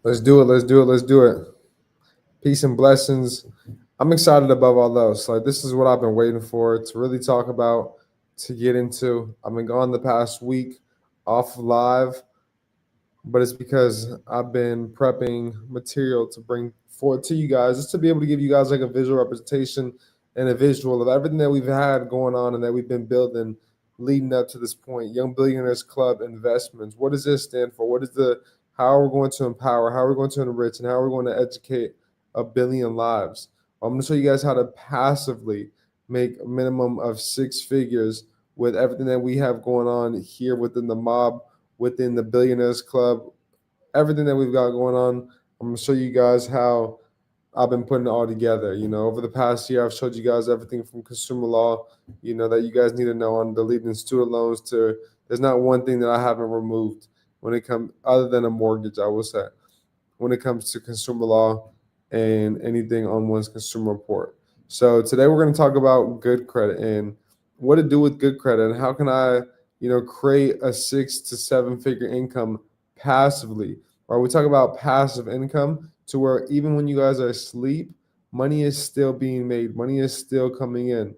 Let's do it. Let's do it. Let's do it. Peace and blessings. I'm excited above all else. Like, this is what I've been waiting for to really talk about, to get into. I've been gone the past week off live, but it's because I've been prepping material to bring forward to you guys, just to be able to give you guys like a visual representation and a visual of everything that we've had going on and that we've been building leading up to this point. Young Billionaires Club Investments. What does this stand for? What is the how are we going to empower? How are we going to enrich? And how are we going to educate a billion lives? I'm going to show you guys how to passively make a minimum of six figures with everything that we have going on here within the mob, within the Billionaires Club, everything that we've got going on. I'm going to show you guys how I've been putting it all together. Over the past year, I've showed you guys everything from consumer law, that you guys need to know, on deleting student loans to there's not one thing that I haven't removed when it comes, other than a mortgage, I will say, when it comes to consumer law and anything on one's consumer report. So today we're going to talk about good credit and what to do with good credit and how can I, create a 6 to 7 figure income passively. Right? We talk about passive income to where even when you guys are asleep, money is still being made, money is still coming in.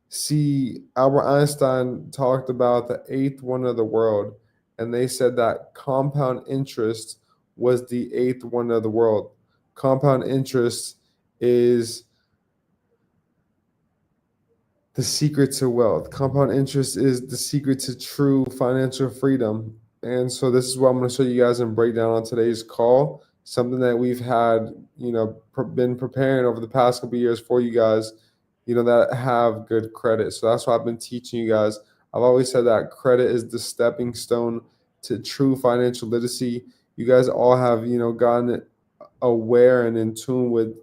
See, Albert Einstein talked about the eighth wonder of the world, and they said that compound interest was the eighth wonder of the world. Compound interest is the secret to wealth. Compound interest is the secret to true financial freedom. And so this is what I'm going to show you guys and break down on today's call. Something that we've had, been preparing over the past couple of years for you guys, that have good credit. So that's why I've been teaching you guys. I've always said that credit is the stepping stone to true financial literacy. You guys all have, gotten aware and in tune with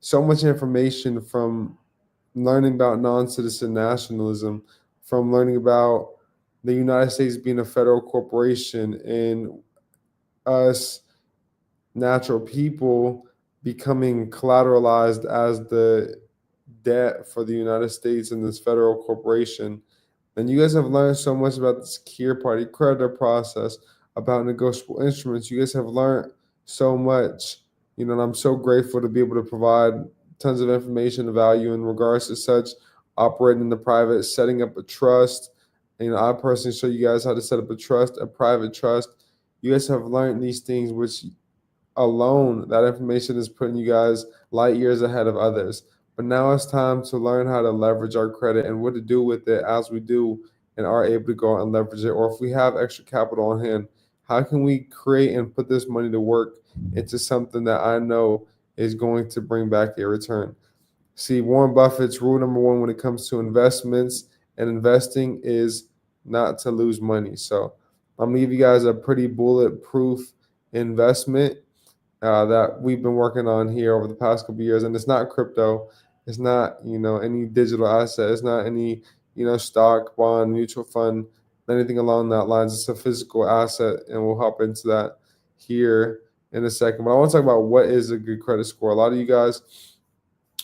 so much information from learning about non-citizen nationalism, from learning about the United States being a federal corporation and us natural people becoming collateralized as the debt for the United States and this federal corporation. And you guys have learned so much about the secure party creditor process, about negotiable instruments. You guys have learned so much, and I'm so grateful to be able to provide tons of information and value in regards to such, operating in the private, setting up a trust. I personally show you guys how to set up a private trust. You guys have learned these things, which alone, that information is putting you guys light years ahead of others. But now it's time to learn how to leverage our credit and what to do with it as we do and are able to go out and leverage it. Or if we have extra capital on hand, how can we create and put this money to work into something that I know is going to bring back a return? See, Warren Buffett's rule number one when it comes to investments and investing is not to lose money. So I'm going to give you guys a pretty bulletproof investment that we've been working on here over the past couple of years. And it's not crypto. It's not, any digital asset. It's not any, stock, bond, mutual fund, anything along that lines. It's a physical asset, and we'll hop into that here in a second. But I want to talk about what is a good credit score. A lot of you guys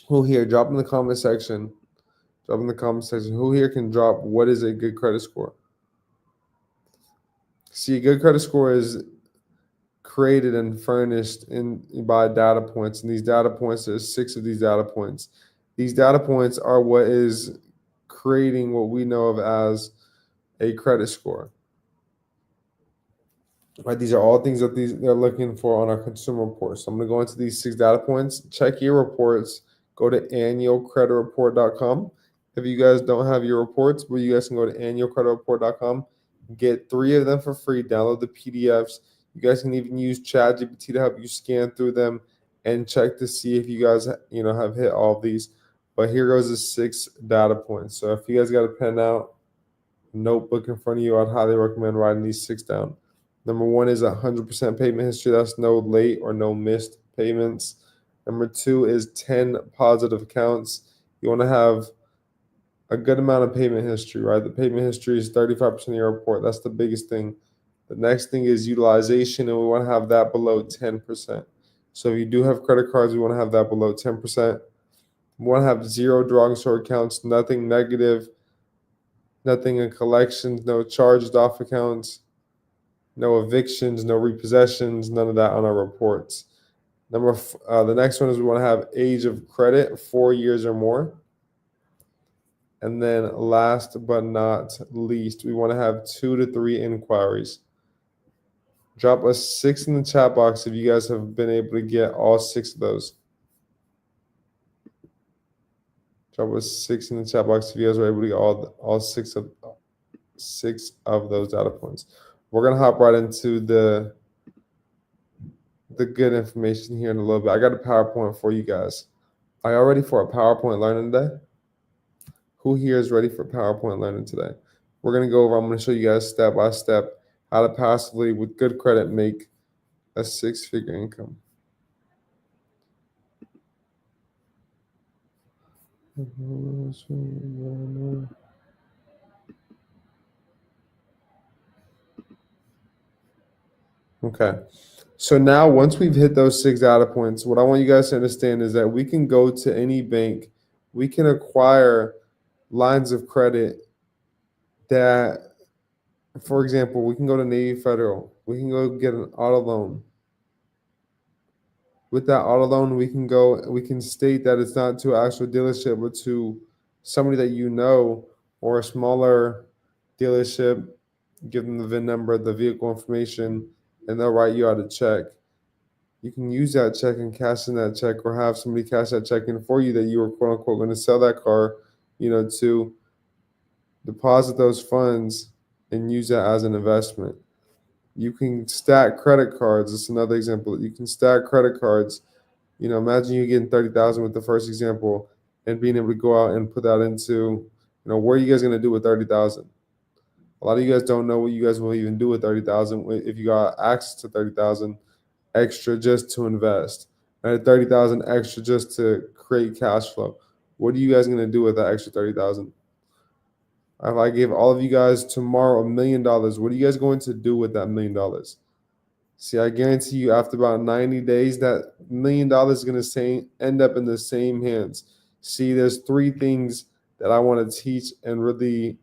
who here, drop in the comment section. Drop in the comment section. Who here can drop what is a good credit score? See, a good credit score is created and furnished by data points. And these data points, there's 6 of these data points. These data points are what is creating what we know of as a credit score. Right, these are all things that they're looking for on our consumer report. So I'm going to go into these 6 data points. Check your reports. Go to annualcreditreport.com. If you guys don't have your reports, well, you guys can go to annualcreditreport.com. Get 3 of them for free. Download the PDFs. You guys can even use ChatGPT to help you scan through them and check to see if you guys, have hit all of these. But here goes the 6 data points. So if you guys got a pen out, notebook in front of you, I'd highly recommend writing these 6 down. Number 1 is 100% payment history. That's no late or no missed payments. Number 2 is 10 positive accounts. You want to have a good amount of payment history, right? The payment history is 35% of your report. That's the biggest thing. The next thing is utilization, and we want to have that below 10%. So if you do have credit cards, we want to have that below 10%. We want to have 0 drugstore accounts, nothing negative, nothing in collections, no charged off accounts. No evictions, no repossessions, none of that on our reports. The next one is we want to have age of credit, 4 years or more. And then last but not least, we want to have 2 to 3 inquiries. Drop a 6 in the chat box if you guys have been able to get all 6 of those. Drop a 6 in the chat box if you guys were able to get all six of those data points. We're gonna hop right into the good information here in a little bit. I got a PowerPoint for you guys. Are y'all ready for a PowerPoint learning today? Who here is ready for PowerPoint learning today? We're gonna go over. I'm gonna show you guys step by step how to passively, with good credit, make a 6-figure income. Okay. So now once we've hit those 6 data points, what I want you guys to understand is that we can go to any bank, we can acquire lines of credit that, for example, we can go to Navy Federal, we can go get an auto loan. With that auto loan, we can state that it's not to an actual dealership, but to somebody that you know, or a smaller dealership. Give them the VIN number, the vehicle information, and they'll write you out a check. You can use that check and cash in that check, or have somebody cash that check in for you that you were quote unquote going to sell that car, to deposit those funds and use that as an investment. You can stack credit cards. It's another example. You can stack credit cards. Imagine you getting 30,000 with the first example, and being able to go out and put that into, what are you guys going to do with 30,000? A lot of you guys don't know what you guys will even do with 30,000 if you got access to 30,000 extra just to invest, and 30,000 extra just to create cash flow. What are you guys going to do with that extra 30,000? If I gave all of you guys tomorrow $1 million, what are you guys going to do with that $1 million? See, I guarantee you, after about 90 days, that $1 million is going to end up in the same hands. See, there's 3 things that I want to teach and really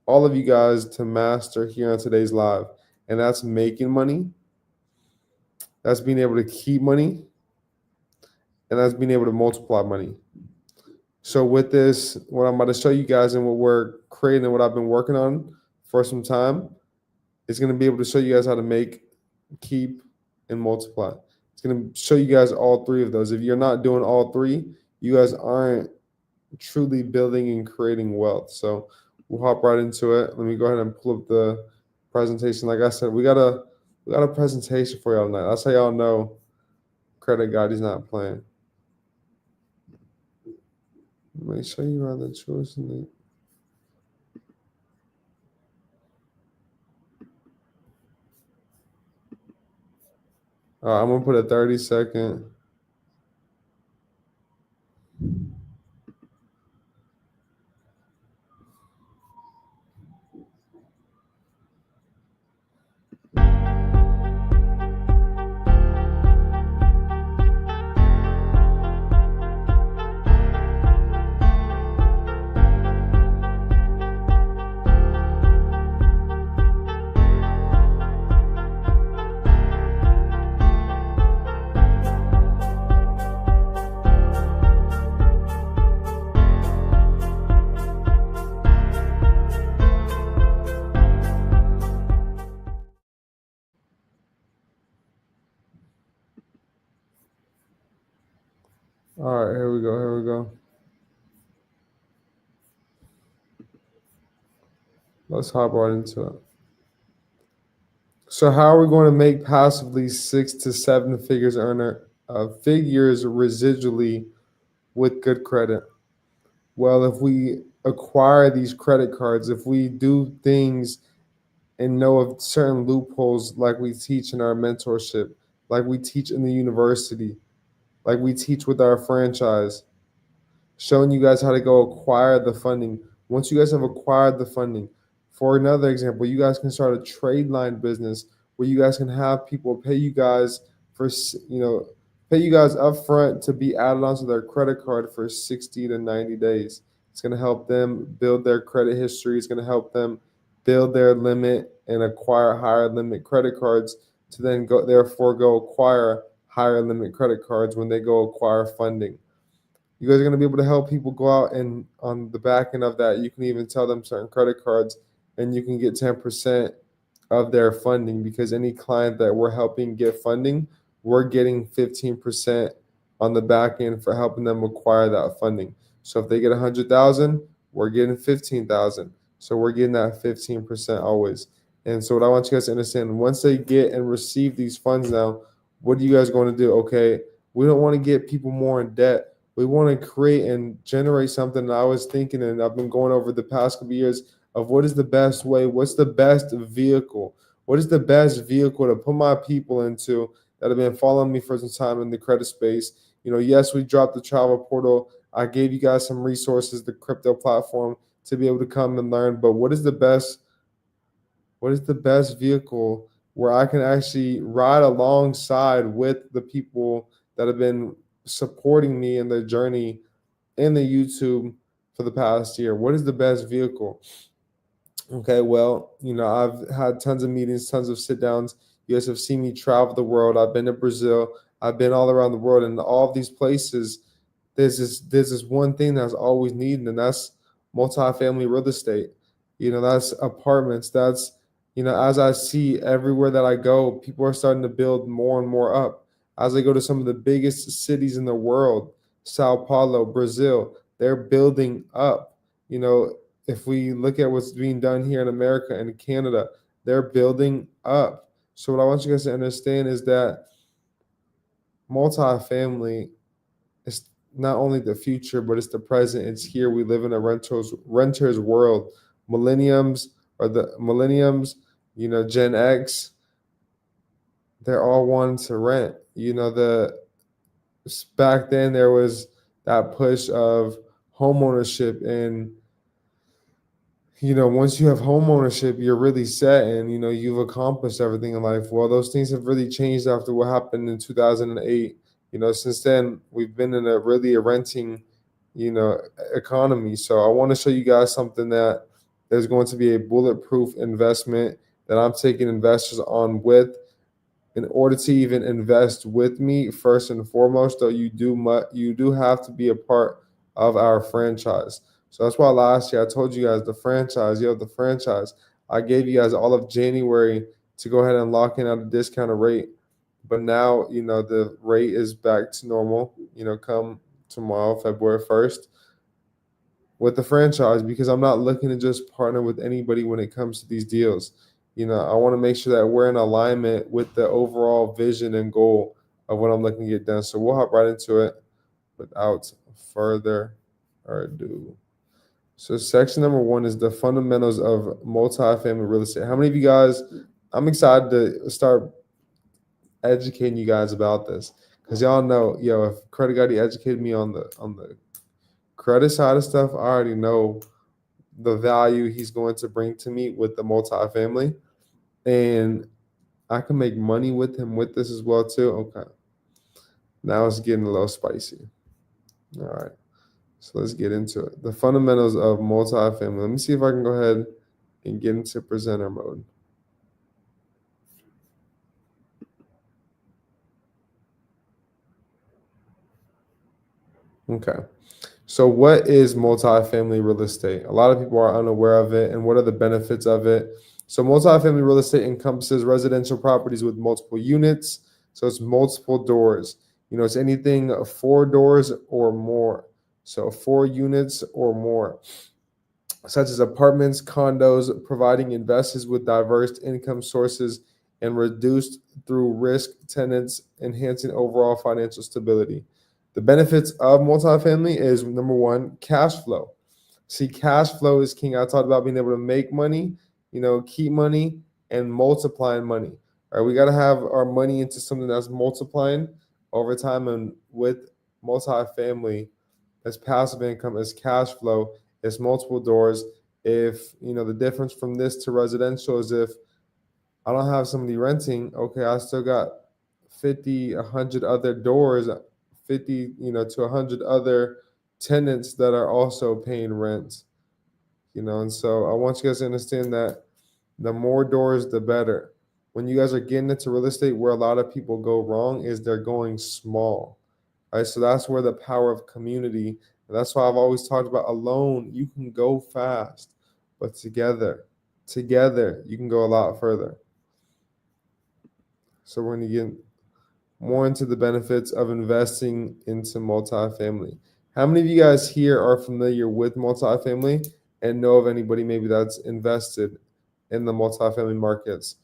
all of you guys to master here on today's live, and that's making money, that's being able to keep money, and that's being able to multiply money. So with this, what I'm about to show you guys and what we're creating and what I've been working on for some time is going to be able to show you guys how to make, keep, and multiply. It's going to show you guys all 3 of those. If you're not doing all 3, you guys aren't truly building and creating wealth. So we'll hop right into it. Let me go ahead and pull up the presentation. Like I said, we got a presentation for y'all tonight. That's how y'all know CreditGotti's not playing. Let me show you how the choice. I'm gonna put a 30-second. All right, here we go. Let's hop right into it. So how are we going to make passively 6 to 7 figures figures residually with good credit? Well, if we acquire these credit cards, if we do things and know of certain loopholes, like we teach in our mentorship, like we teach in the university, like we teach with our franchise, showing you guys how to go acquire the funding. Once you guys have acquired the funding, for another example, you guys can start a trade line business where you guys can have people pay you guys up front to be added onto their credit card for 60 to 90 days. It's going to help them build their credit history. It's going to help them build their limit and acquire higher limit credit cards to then go acquire higher limit credit cards when they go acquire funding. You guys are going to be able to help people go out, and on the back end of that, you can even tell them certain credit cards and you can get 10% of their funding, because any client that we're helping get funding, we're getting 15% on the back end for helping them acquire that funding. So if they get 100,000, we're getting 15,000. So we're getting that 15% always. And so what I want you guys to understand, once they get and receive these funds now, what are you guys going to do? Okay, we don't want to get people more in debt. We want to create and generate something. And I was thinking, and I've been going over the past couple of years, of what is the best way, what's the best vehicle, what is the best vehicle to put my people into that have been following me for some time in the credit space. Yes, we dropped the travel portal. I gave you guys some resources, the crypto platform, to be able to come and learn. But what is the best vehicle where I can actually ride alongside with the people that have been supporting me in their journey in the YouTube for the past year? What is the best vehicle? Okay, well, I've had tons of meetings, tons of sit downs. You guys have seen me travel the world. I've been to Brazil. I've been all around the world, and all of these places, there's this one thing that's always needed, and that's multifamily real estate. That's apartments. That's as I see everywhere that I go, people are starting to build more and more up. As I go to some of the biggest cities in the world, Sao Paulo, Brazil, they're building up. If we look at what's being done here in America and Canada, they're building up. So what I want you guys to understand is that multifamily is not only the future, but it's the present. It's here. We live in a renter's world. Millenniums Gen X, they're all wanting to rent. Back then there was that push of homeownership, and once you have home ownership, you're really set, and you've accomplished everything in life. Well, those things have really changed after what happened in 2008. Since then we've been in a renting, economy. So I want to show you guys something that there's going to be a bulletproof investment that I'm taking investors on with. In order to even invest with me, first and foremost, though, you do have to be a part of our franchise. So that's why last year I told you guys the franchise. I gave you guys all of January to go ahead and lock in at a discounted rate. But now, the rate is back to normal, come tomorrow, February 1st, with the franchise, because I'm not looking to just partner with anybody when it comes to these deals. I want to make sure that we're in alignment with the overall vision and goal of what I'm looking to get done. So we'll hop right into it without further ado. So section number 1 is the fundamentals of multifamily real estate. How many of you guys, I'm excited to start educating you guys about this, because y'all know, if CreditGotti educated me on the credit side of stuff, I already know the value he's going to bring to me with the multifamily, and I can make money with him with this as well too. Okay, now it's getting a little spicy. All right, so let's get into it. The fundamentals of multifamily. Let me see if I can go ahead and get into presenter mode. Okay. So what is multifamily real estate? A lot of people are unaware of it, and what are the benefits of it? So multifamily real estate encompasses residential properties with multiple units. So it's multiple doors. It's anything 4 doors or more. So 4 units or more, such as apartments, condos, providing investors with diverse income sources and reduced through risk tenants, enhancing overall financial stability. The benefits of multifamily is, number 1, cash flow. See, cash flow is king. I talked about being able to make money, keep money, and multiplying money. All right, we got to have our money into something that's multiplying over time. And with multifamily, as passive income, as cash flow, as multiple doors. If, the difference from this to residential is if I don't have somebody renting, okay, I still got 50, 100 other doors, 50, to 100 other tenants that are also paying rent, and so I want you guys to understand that The more doors, the better. When you guys are getting into real estate, where a lot of people go wrong is they're going small, right? So that's where the power of community, and that's why I've always talked about alone, you can go fast, but together, you can go a lot further. So we're going to get more into the benefits of investing into multifamily. How many of you guys here are familiar with multifamily and know of anybody maybe that's invested in the multifamily markets?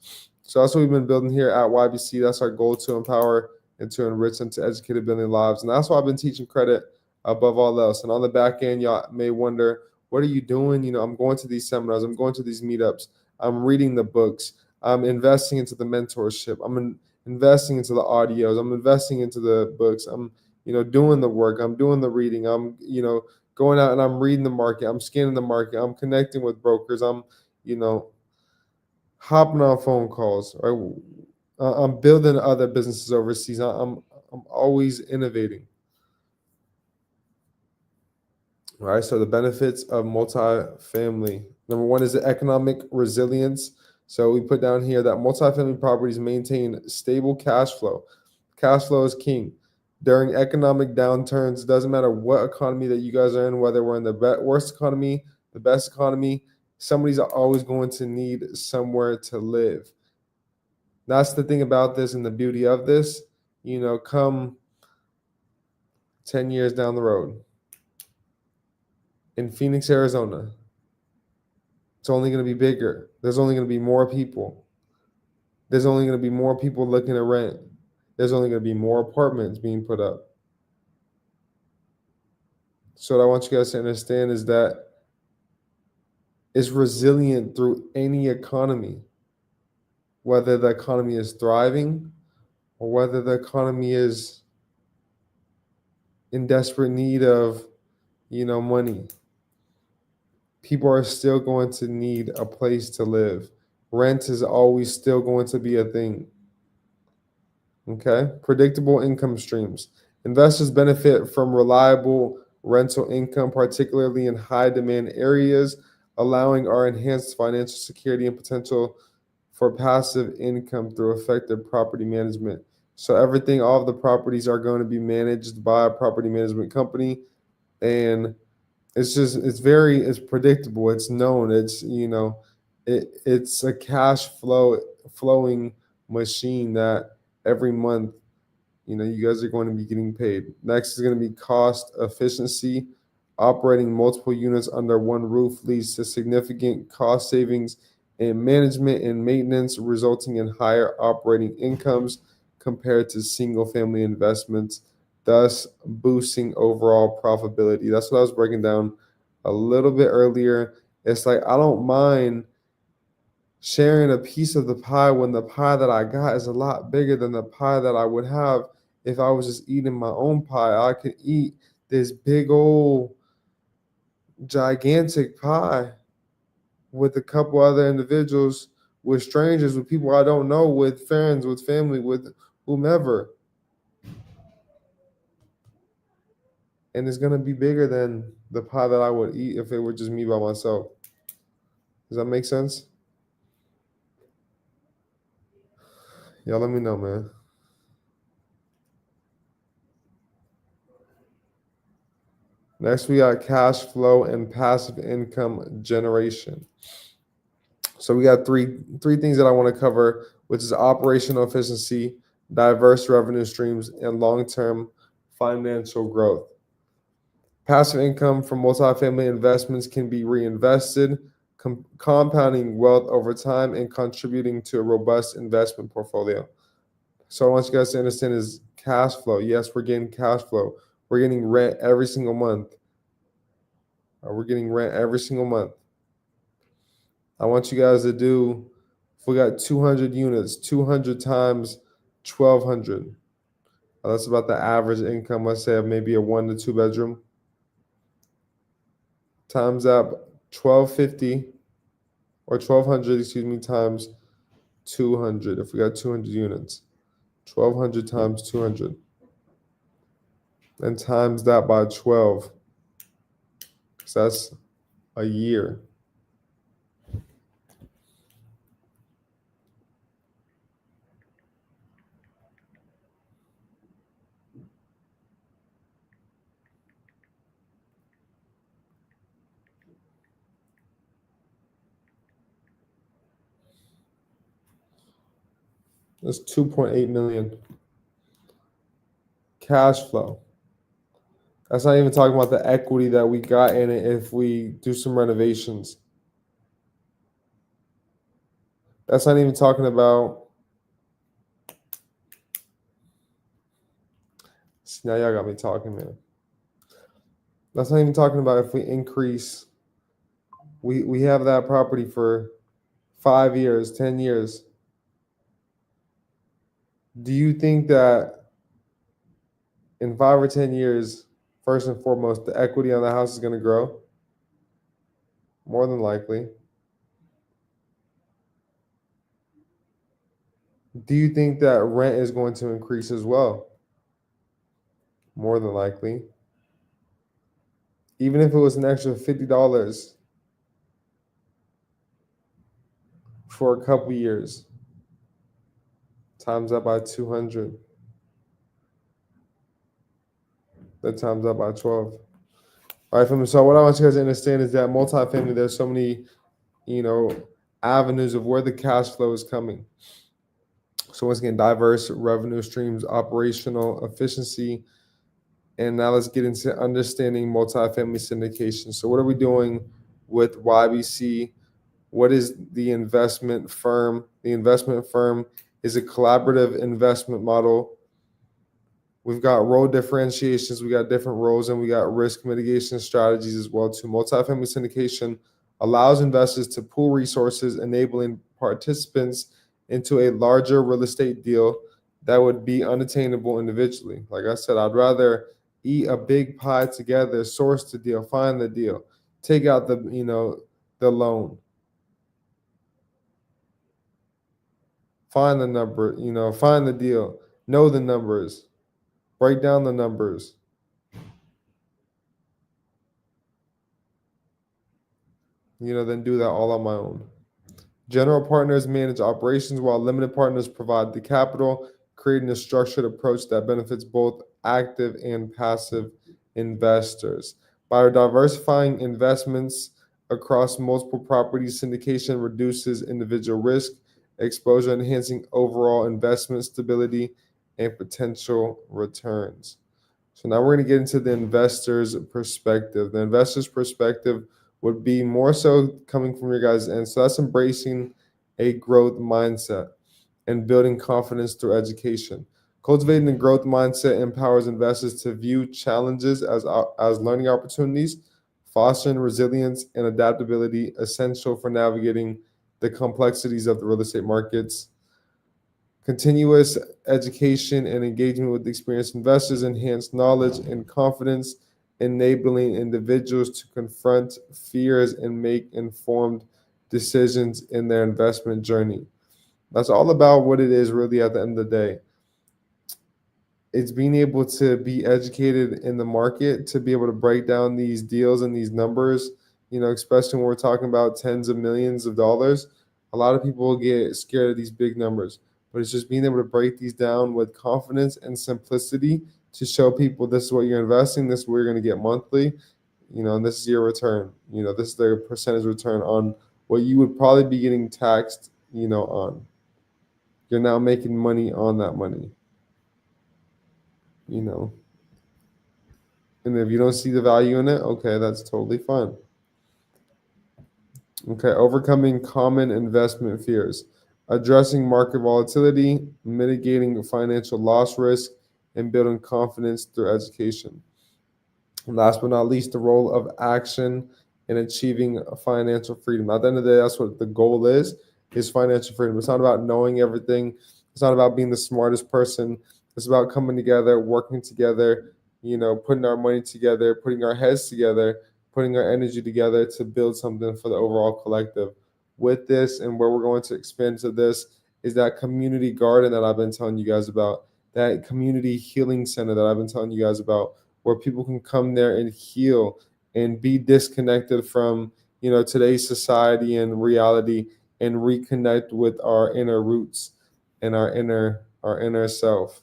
So that's what we've been building here at YBC. That's our goal, to empower and to enrich and to educate and building lives. And that's why I've been teaching credit above all else. And on the back end, y'all may wonder, what are you doing? I'm going to these seminars, I'm going to these meetups, I'm reading the books, I'm investing into the mentorship, investing into the audios, I'm investing into the books, I'm doing the work, I'm doing the reading, I'm going out and I'm reading the market, I'm scanning the market, I'm connecting with brokers, I'm hopping on phone calls, right? I'm building other businesses overseas. I'm always innovating. All right. So the benefits of multifamily. Number one is the economic resilience. So we put down here that multifamily properties maintain stable cash flow. Cash flow is king. During economic downturns, doesn't matter what economy that you guys are in, whether we're in the worst economy, the best economy, somebody's always going to need somewhere to live. That's the thing about this and the beauty of this, come 10 years down the road in Phoenix, Arizona, it's only going to be bigger. There's only going to be more people. There's only going to be more people looking to rent. There's only going to be more apartments being put up. So what I want you guys to understand is that it's resilient through any economy, whether the economy is thriving or whether the economy is in desperate need of, money. People are still going to need a place to live. Rent is always still going to be a thing. Okay? Predictable income streams. Investors benefit from reliable rental income, particularly in high demand areas, allowing our enhanced financial security and potential for passive income through effective property management. So everything, all of the properties are going to be managed by a property management company, and it's predictable, it's known, it's a flowing machine that every month you guys are going to be getting paid. Next is going to be cost efficiency. Operating multiple units under one roof leads to significant cost savings in management and maintenance, resulting in higher operating incomes compared to single family investments, thus boosting overall profitability. That's what I was breaking down a little bit earlier. It's like, I don't mind sharing a piece of the pie when the pie that I got is a lot bigger than the pie that I would have if I was just eating my own pie. I could eat this big old gigantic pie with a couple other individuals, with strangers, with people I don't know, with friends, with family, with whomever. And it's going to be bigger than the pie that I would eat if it were just me by myself. Does that make sense? Y'all let me know, man. Next, we got cash flow and passive income generation. So we got three things that I want to cover, which is operational efficiency, diverse revenue streams, and long-term financial growth. Passive income from multifamily investments can be reinvested, compounding wealth over time and contributing to a robust investment portfolio. So I want you guys to understand is cash flow. Yes, we're getting cash flow. We're getting rent every single month. We're getting rent every single month. I want you guys to do, if we got 200 units, 200 times 1,200. That's about the average income, let's say, of maybe a 1 to 2 bedroom. Times that 1,250 or 1,200, excuse me, times 200. If we got 200 units, 1,200 times 200. And times that by 12. So that's a year. That's 2.8 million. Cash flow. That's not even talking about the equity that we got in it if we do some renovations. That's not even talking about. See, now y'all got me talking, man. That's not even talking about if we increase. We have that property for 5 years, 10 years. Do you think that in 5 or 10 years, first and foremost, the equity on the house is going to grow? More than likely. Do you think that rent is going to increase as well? More than likely. Even if it was an extra $50 for a couple years, times that by 200, that times that by 12. All right, family. So what I want you guys to understand is that multifamily, there's so many, avenues of where the cash flow is coming. So once again, diverse revenue streams, operational efficiency, and now let's get into understanding multifamily syndication. So what are we doing with YBC? What is the investment firm? The investment firm is a collaborative investment model. We've got role differentiations, we got different roles, and we got risk mitigation strategies as well too. Multifamily syndication allows investors to pool resources, enabling participants into a larger real estate deal that would be unattainable individually. Like I said, I'd rather eat a big pie together, source the deal, find the deal, take out the loan, find the number, find the deal, know the numbers, break down the numbers. Then do that all on my own. General partners manage operations while limited partners provide the capital, creating a structured approach that benefits both active and passive investors. By diversifying investments across multiple properties, syndication reduces individual risk exposure, enhancing overall investment stability and potential returns. So now we're going to get into the investor's perspective. The investor's perspective would be more so coming from your guys' end. So that's embracing a growth mindset and building confidence through education. Cultivating a growth mindset empowers investors to view challenges as learning opportunities, fostering resilience and adaptability essential for navigating the complexities of the real estate markets. Continuous education and engagement with experienced investors enhance knowledge and confidence, enabling individuals to confront fears and make informed decisions in their investment journey. That's all about what it is really at the end of the day. It's being able to be educated in the market, to be able to break down these deals and these numbers, especially when we're talking about tens of millions of dollars. A lot of people get scared of these big numbers, but it's just being able to break these down with confidence and simplicity to show people this is what you're investing, this is what you're going to get monthly, and this is your return. This is the percentage return on what you would probably be getting taxed, on. You're now making money on that money, and if you don't see the value in it, okay, that's totally fine. Okay, overcoming common investment fears, addressing market volatility, mitigating financial loss risk, and building confidence through education. And last but not least, the role of action in achieving financial freedom. At the end of the day, that's what the goal is financial freedom. It's not about knowing everything. It's not about being the smartest person. It's about coming together, working together, putting our money together, putting our heads together, putting our energy together to build something for the overall collective. With this, and where we're going to expand to this, is that community garden that I've been telling you guys about, that community healing center that I've been telling you guys about, where people can come there and heal and be disconnected from, today's society and reality, and reconnect with our inner roots and our inner self.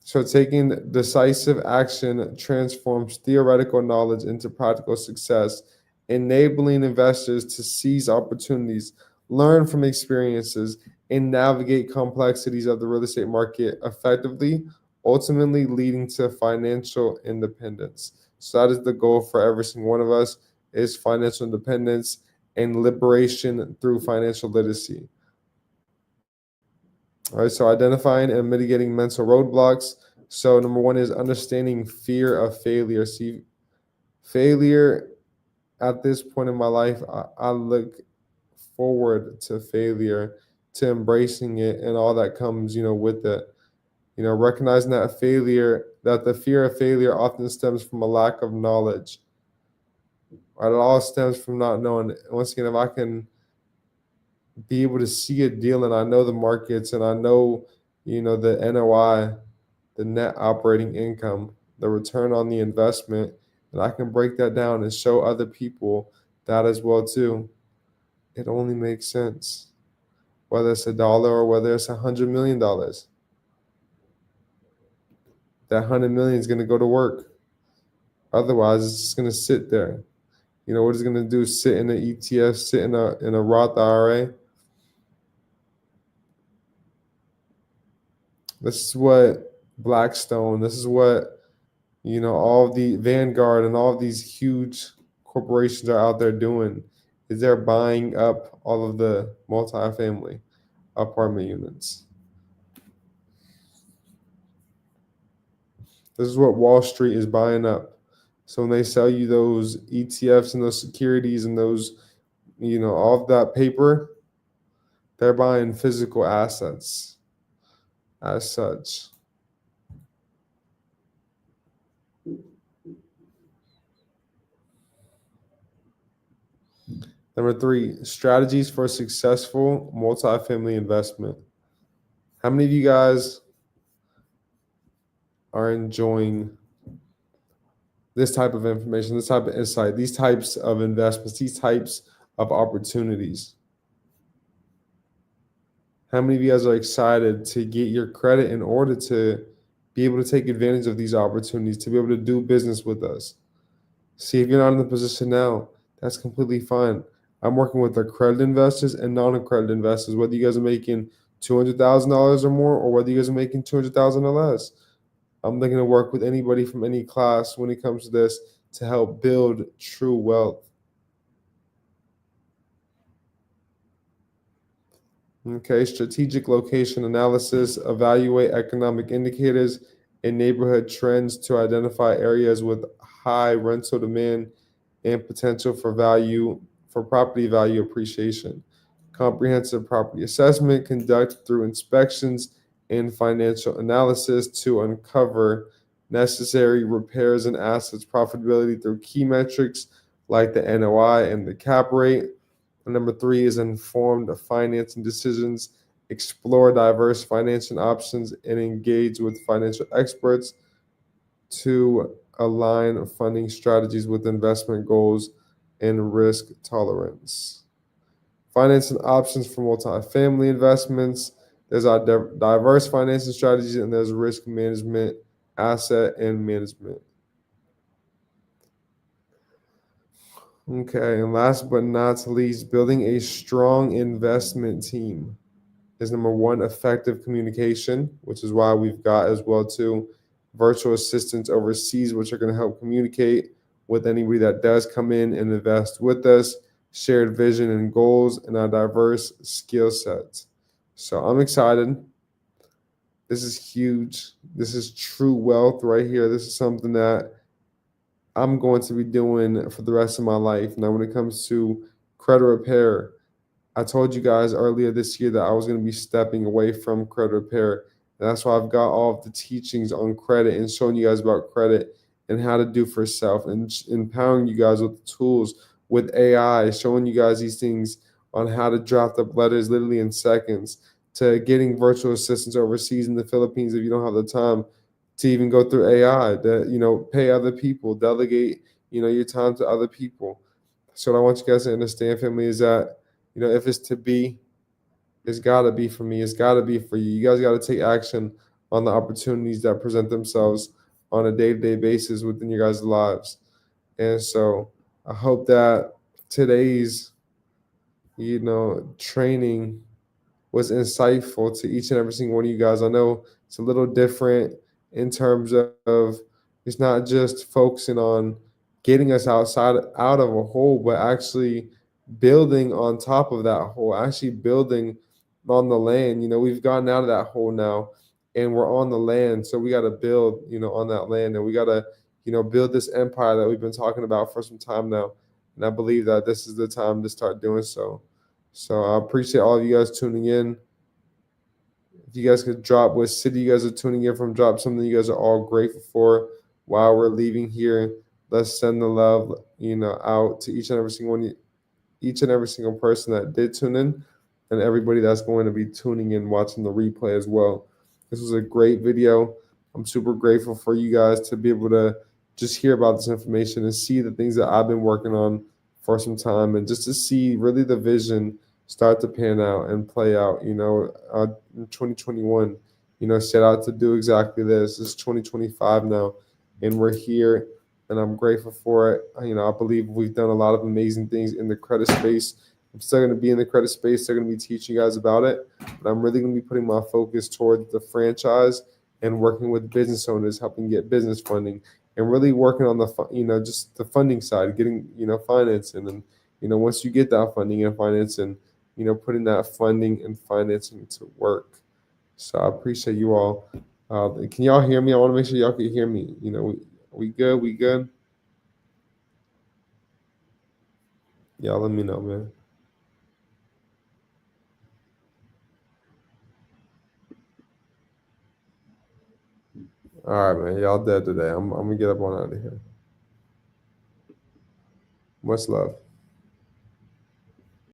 So taking decisive action transforms theoretical knowledge into practical success, enabling investors to seize opportunities, learn from experiences, and navigate complexities of the real estate market effectively, ultimately leading to financial independence. So that is the goal for every single one of us, is financial independence and liberation through financial literacy. All right, so identifying and mitigating mental roadblocks. So number one is understanding fear of failure. See, failure at this point in my life, I look forward to failure, to embracing it and all that comes, with it. Recognizing that the fear of failure often stems from a lack of knowledge. Right? It all stems from not knowing. Once again, if I can be able to see a deal and I know the markets and I know, the NOI, the net operating income, the return on the investment, and I can break that down and show other people that as well too. It only makes sense. Whether it's $1 or whether it's $100 million. That 100 million is going to go to work. Otherwise, it's just going to sit there. What it's going to do is sit in an ETF, sit in a Roth IRA. This is what Blackstone, this is what, all the Vanguard and all of these huge corporations are out there doing, is they're buying up all of the multifamily apartment units. This is what Wall Street is buying up. So when they sell you those ETFs and those securities and those, all of that paper, they're buying physical assets as such. Number 3, strategies for successful multifamily investment. How many of you guys are enjoying this type of information, this type of insight, these types of investments, these types of opportunities? How many of you guys are excited to get your credit in order to be able to take advantage of these opportunities, to be able to do business with us? See, if you're not in the position now, that's completely fine. I'm working with accredited investors and non-accredited investors, whether you guys are making $200,000 or more, or whether you guys are making $200,000 or less. I'm looking to work with anybody from any class when it comes to this to help build true wealth. Okay, strategic location analysis, evaluate economic indicators and neighborhood trends to identify areas with high rental demand and potential for property value appreciation. Comprehensive property assessment conducted through inspections and financial analysis to uncover necessary repairs and assets profitability through key metrics like the NOI and the cap rate. And number 3 is informed financing decisions, explore diverse financing options, and engage with financial experts to align funding strategies with investment goals and risk tolerance. Financing options for multifamily investments. There's our diverse financing strategies, and there's risk management, asset and management. Okay, and last but not least, building a strong investment team is number 1, effective communication, which is why we've got as well too virtual assistants overseas, which are going to help communicate with anybody that does come in and invest with us, shared vision and goals, and our diverse skill sets. So I'm excited. This is huge. This is true wealth right here. This is something that I'm going to be doing for the rest of my life. Now, when it comes to credit repair, I told you guys earlier this year that I was going to be stepping away from credit repair. And that's why I've got all of the teachings on credit and showing you guys about credit and how to do for self, and empowering you guys with the tools, with AI, showing you guys these things on how to draft up letters literally in seconds, to getting virtual assistants overseas in the Philippines if you don't have the time to even go through AI, that, pay other people, delegate, your time to other people. So what I want you guys to understand, family, is that, if it's to be, it's got to be for me. It's got to be for you. You guys got to take action on the opportunities that present themselves on a day-to-day basis within your guys' lives. And so I hope that today's, training was insightful to each and every single one of you guys. I know it's a little different in terms of it's not just focusing on getting us out of a hole, but actually building on top of that hole, actually building on the land. We've gotten out of that hole now and we're on the land. So we got to build, on that land, and we got to, build this empire that we've been talking about for some time now. And I believe that this is the time to start doing so. So I appreciate all of you guys tuning in. If you guys could drop what city you guys are tuning in from, drop something you guys are all grateful for while we're leaving here. Let's send the love, out to each and every single person that did tune in, and everybody that's going to be tuning in, watching the replay as well. This was a great video. I'm super grateful for you guys to be able to just hear about this information and see the things that I've been working on for some time, and just to see really the vision start to pan out and play out, in 2021, set out to do exactly this. It's 2025 now, and we're here, and I'm grateful for it. I believe we've done a lot of amazing things in the credit space. I'm still going to be in the credit space. Still going to be teaching you guys about it, but I'm really going to be putting my focus towards the franchise and working with business owners, helping get business funding, and really working on the, just the funding side, getting, financing, and once you get that funding and financing, putting that funding and financing to work. So I appreciate you all. Can y'all hear me? I want to make sure y'all can hear me. We good? We good? Y'all let me know, man. All right, man. Y'all dead today. I'm gonna get up on out of here. Much love.